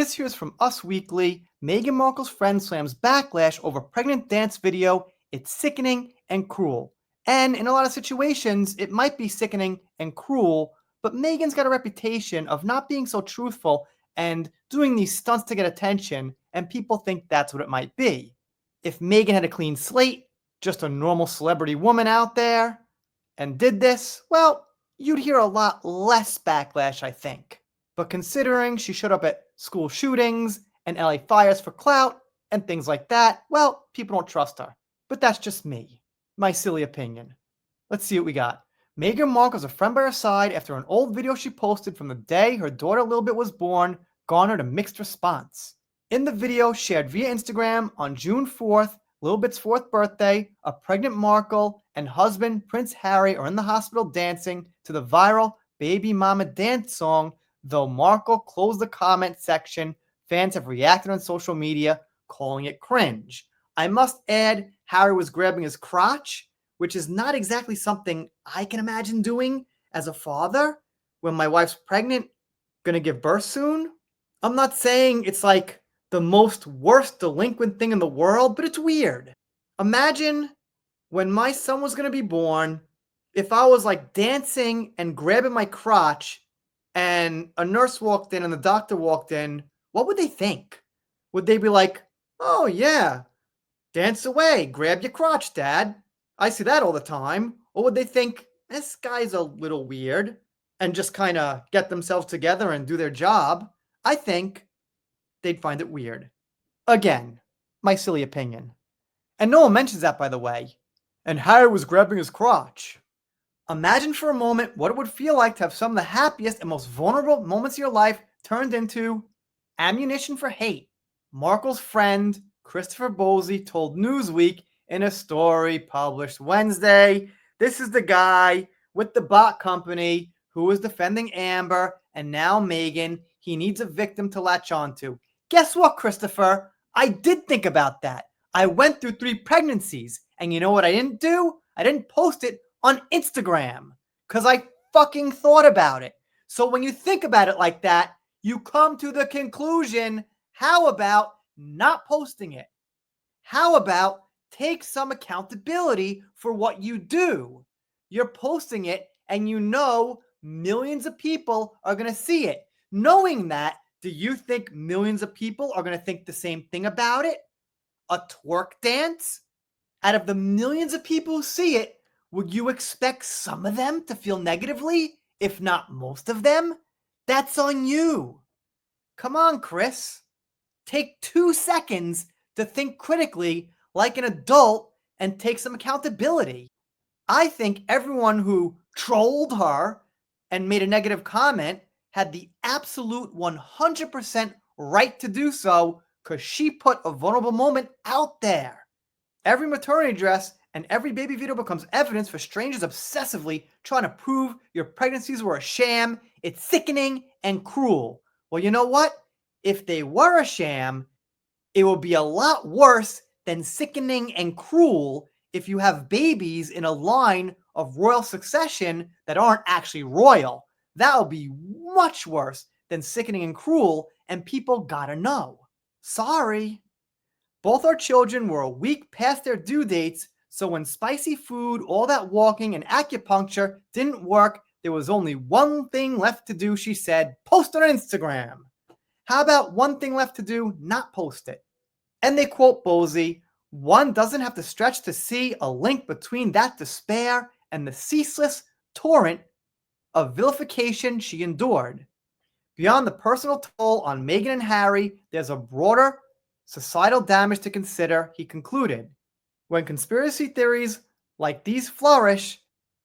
This here is from Us Weekly. Meghan Markle's friend slams backlash over pregnant dance video. It's sickening and cruel. And in a lot of situations, it might be sickening and cruel, but Meghan's got a reputation of not being so truthful and doing these stunts to get attention, and people think that's what it might be. If Meghan had a clean slate, just a normal celebrity woman out there, and did this, well, you'd hear a lot less backlash, I think. But considering she showed up at school shootings and LA fires for clout and things like that, well, people don't trust her. But that's just me. My silly opinion. Let's see what we got. Meghan Markle's a friend by her side after an old video she posted from the day her daughter Lil Bit was born garnered a mixed response. In the video shared via Instagram on June 4th, Lil Bit's 4th birthday, a pregnant Markle and husband Prince Harry are in the hospital dancing to the viral Baby Mama dance song. Though Markle closed the comment section, fans have reacted on social media, calling it cringe. I must add, Harry was grabbing his crotch, which is not exactly something I can imagine doing as a father when my wife's pregnant, gonna give birth soon. I'm not saying it's like the most worst delinquent thing in the world, but it's weird. Imagine when my son was gonna be born, if I was like dancing and grabbing my crotch and a nurse walked in and the doctor walked in, what would they think? Would they be like, oh yeah, dance away, grab your crotch, Dad. I see that all the time. Or would they think, this guy's a little weird, and just kind of get themselves together and do their job? I think they'd find it weird. Again, my silly opinion. And no one mentions that, by the way. And Harry was grabbing his crotch. Imagine for a moment what it would feel like to have some of the happiest and most vulnerable moments of your life turned into ammunition for hate. Markle's friend, Christopher Bowlesy, told Newsweek in a story published Wednesday, this is the guy with the bot company who was defending Amber and now Meghan. He needs a victim to latch onto. Guess what, Christopher? I did think about that. I went through 3 pregnancies, and you know what I didn't do? I didn't post it on Instagram because I fucking thought about it. So when you think about it like that, you come to the conclusion, how about not posting it? How about take some accountability for what you do? You're posting it and you know millions of people are going to see it. Knowing that, do you think millions of people are going to think the same thing about it? A twerk dance? Out of the millions of people who see it, would you expect some of them to feel negatively, if not most of them? That's on you. Come on, Chris. Take 2 seconds to think critically like an adult and take some accountability. I think everyone who trolled her and made a negative comment had the absolute 100% right to do so because she put a vulnerable moment out there. Every maternity dress and every baby video becomes evidence for strangers obsessively trying to prove your pregnancies were a sham. It's sickening and cruel. Well, you know what? If they were a sham, it will be a lot worse than sickening and cruel if you have babies in a line of royal succession that aren't actually royal. That will be much worse than sickening and cruel, and people gotta know. Sorry. Both our children were a week past their due dates, so when spicy food, all that walking, and acupuncture didn't work, there was only one thing left to do, she said, post on Instagram. How about one thing left to do, not post it? And they quote Bowlesy, one doesn't have to stretch to see a link between that despair and the ceaseless torrent of vilification she endured. Beyond the personal toll on Meghan and Harry, there's a broader societal damage to consider, he concluded. When conspiracy theories like these flourish,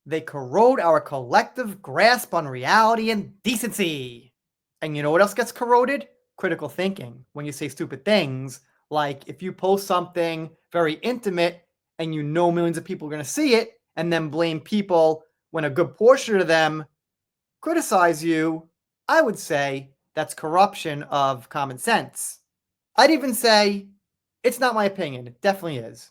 they corrode our collective grasp on reality and decency. And you know what else gets corroded? Critical thinking. When you say stupid things, like if you post something very intimate and you know millions of people are going to see it, and then blame people when a good portion of them criticize you, I would say that's corruption of common sense. I'd even say it's not my opinion. It definitely is.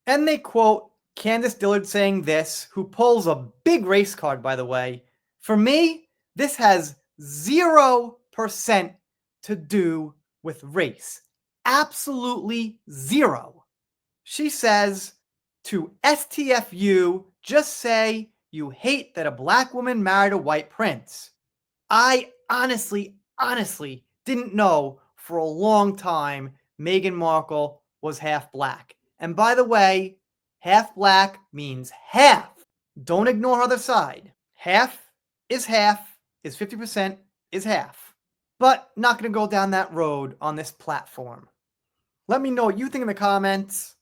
And they quote Candiace Dillard saying this, who pulls a big race card, by the way. For me, this has 0% to do with race. Absolutely zero. She says to STFU, just say you hate that a black woman married a white prince. I honestly didn't know for a long time Meghan Markle was half black. And by the way, half black means half. Don't ignore her other side. Half, is 50%, is half. But not going to go down that road on this platform. Let me know what you think in the comments.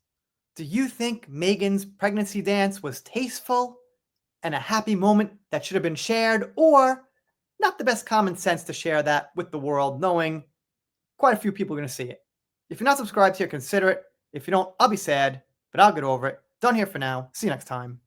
Do you think Meghan's pregnancy dance was tasteful and a happy moment that should have been shared, or not the best common sense to share that with the world, knowing quite a few people are going to see it? If you're not subscribed here, consider it. If you don't, I'll be sad, but I'll get over it. Done here for now. See you next time.